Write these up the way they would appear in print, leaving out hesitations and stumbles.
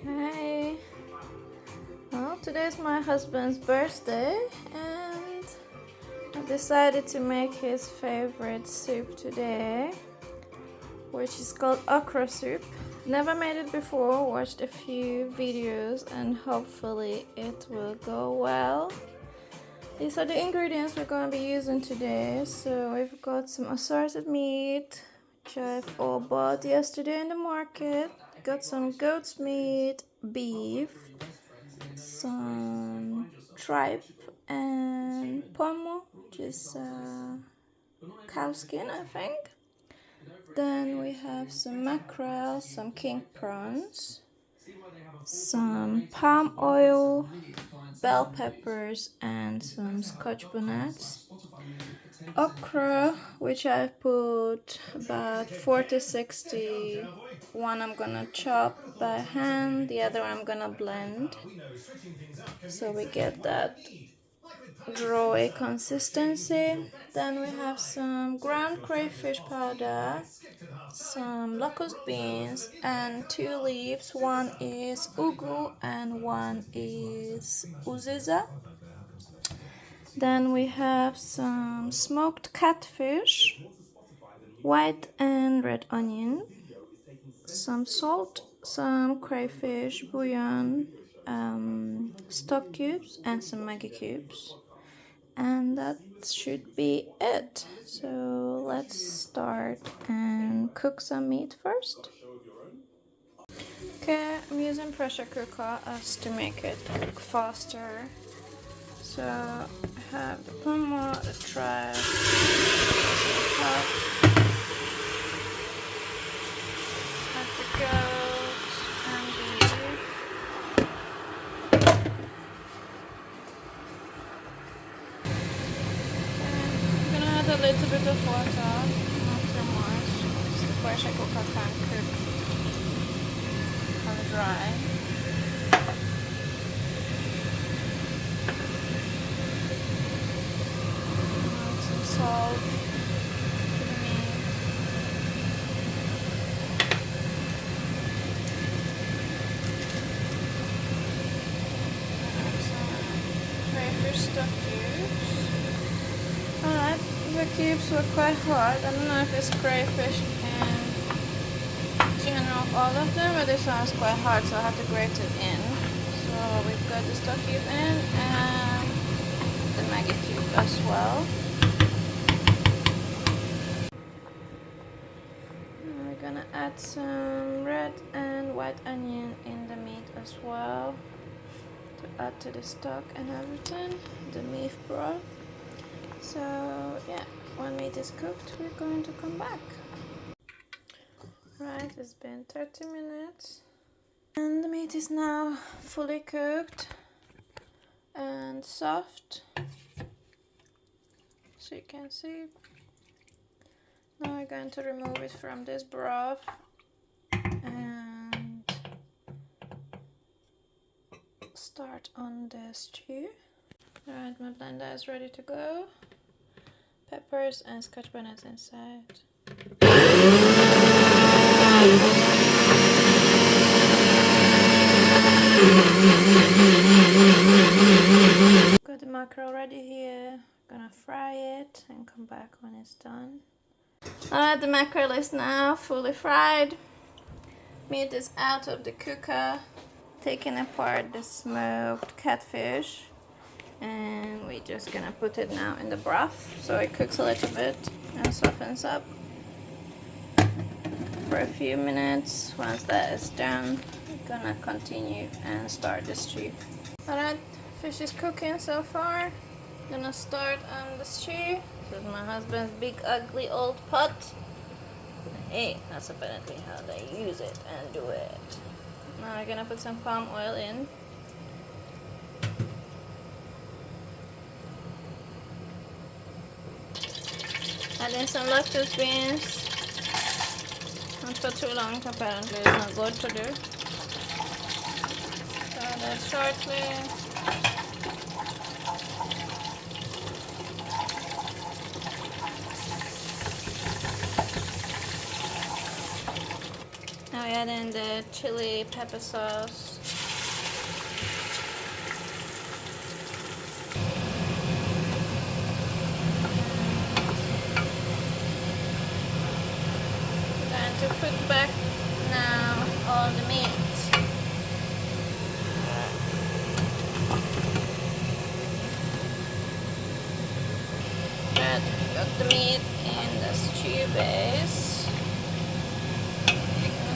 Hey, well, today's my husband's birthday, and I decided to make his favorite soup today, which is called okra soup. Never made it before, watched a few videos, and hopefully it will go well. These are the ingredients we're going to be using today. So we've got some assorted meat, which I've all bought yesterday in the market. Got some goat's meat, beef, some tripe, and pomo, which is cow skin, I think. Then we have some mackerel, some king prawns, some palm oil, bell peppers, and some scotch bonnets. Okra, which I put about 40 60. One I'm gonna chop by hand, the other I'm gonna blend, so we get that drawy consistency. Then we have some ground crayfish powder, some locust beans, and 2 leaves. One is ugu and one is uziza. Then we have some smoked catfish, white and red onion, some salt, some crayfish bouillon, stock cubes, and some Maggi cubes. And that should be it. So let's start and cook some meat first. Okay, I'm using pressure cooker as to make it cook faster. So I have the pomo, the tripe, the goat, and beef. I'm gonna add a little bit of water, not too much. The pressure cooker can cook on dry. Add some salt to the meat. Add some crayfish stock cubes. Alright, the cubes were quite hard. I don't know if it's crayfish in general, all of them, but this one is quite hard, so I have to grate it in. So we've got the stock cube in and the Maggi cube as well. And we're gonna add some red and white onion in the meat as well to add to the stock and everything, the beef broth. So yeah, when meat is cooked, we're going to come back. Right, it's been 30 minutes and the meat is now fully cooked and soft, so you can see. Now we're going to remove it from this broth and start on the stew. Alright, my blender is ready to go. Peppers and scotch bonnets inside. Got the mackerel ready here. Gonna fry it and come back when it's done. Alright, the mackerel is now fully fried. Meat is out of the cooker. Taking apart the smoked catfish. And we're just gonna put it now in the broth so it cooks a little bit and softens up for a few minutes. Once that is done, we're gonna continue and start the stew. Alright, fish is cooking so far. Gonna start on the stew. This is my husband's big ugly old pot. Hey, that's apparently how they use it and do it. Now we're gonna put some palm oil in. Add in some locust beans. Not for too long, apparently it's not good to do. So that shortly. Now we add in the chili pepper sauce. We're going to put back now all the meat. Got the meat in the stew base.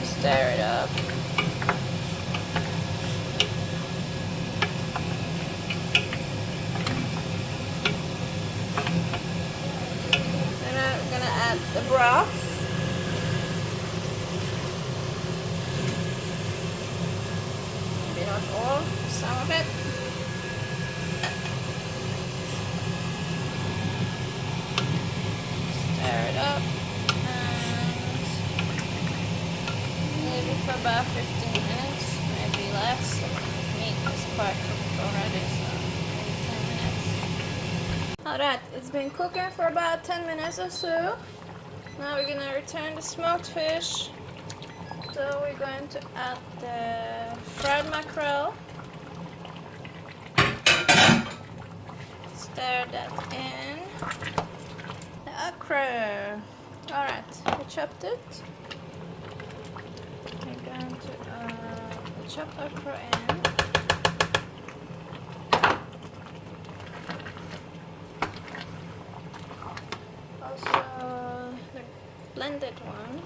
Stir it up. Then I'm gonna add the broth. Maybe not all, some of it. Stir it up and leave it for about 15 minutes, maybe less. The meat is quite cooked already, so maybe 10 minutes. Alright, it's been cooking for about 10 minutes or so. Now we're gonna return the smoked fish. So we're going to add the fried mackerel. Stir that in. The okro. Alright, we chopped it. We're going to chop okro in. Also the blended one.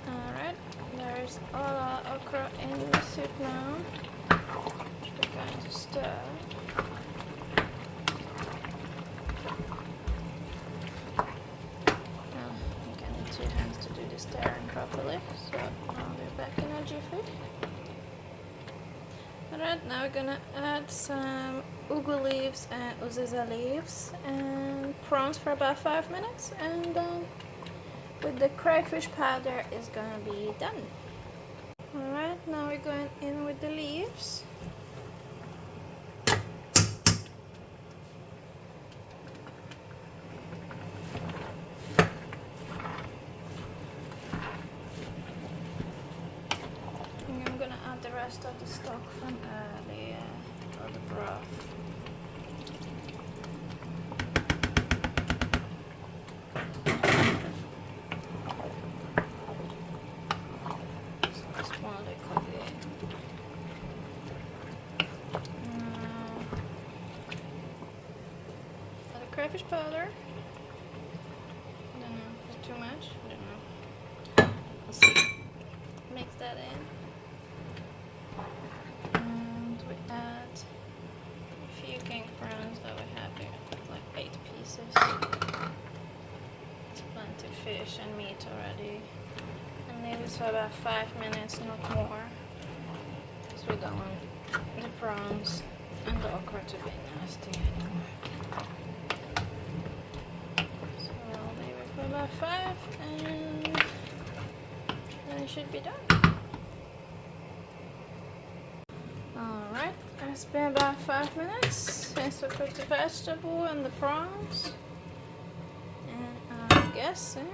Alright, there's all our okra in the soup now, which we're going to stir. You can need 2 hands to do the stirring properly, so I'll be back in a jiffy. Alright, now we're gonna add some ugu leaves and uziza leaves and prawns for about 5 minutes, and then with the crayfish powder is gonna be done. Alright, now we're going in with the leaves. And I'm gonna add the rest of the stock from earlier, or the broth. Crayfish powder. I don't know, is it too much? I don't know. Let's see. Mix that in. And we add a few king prawns that we have here, like 8 pieces. It's plenty of fish and meat already. And leave it for about 5 minutes, not more. Because we don't want the prawns and the okra to be nasty anymore. About 5 and then it should be done. Alright, it's been about 5 minutes since we cooked the vegetable and the prawns, and I'm guessing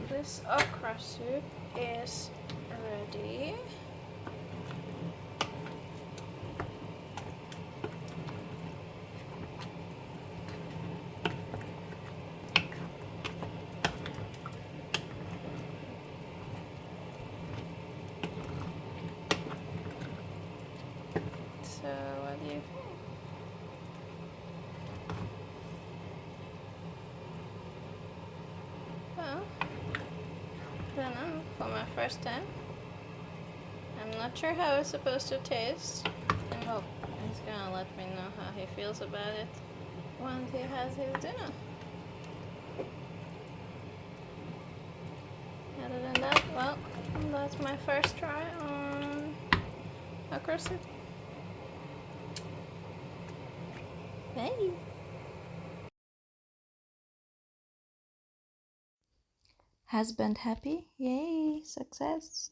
this okra soup is ready. So what do you think? Well, I don't know, for my first time. I'm not sure how it's supposed to taste. I hope he's gonna let me know how he feels about it once he has his dinner. Other than that, well, that's my first try on okra soup. Hey! Husband happy? Yay! Success!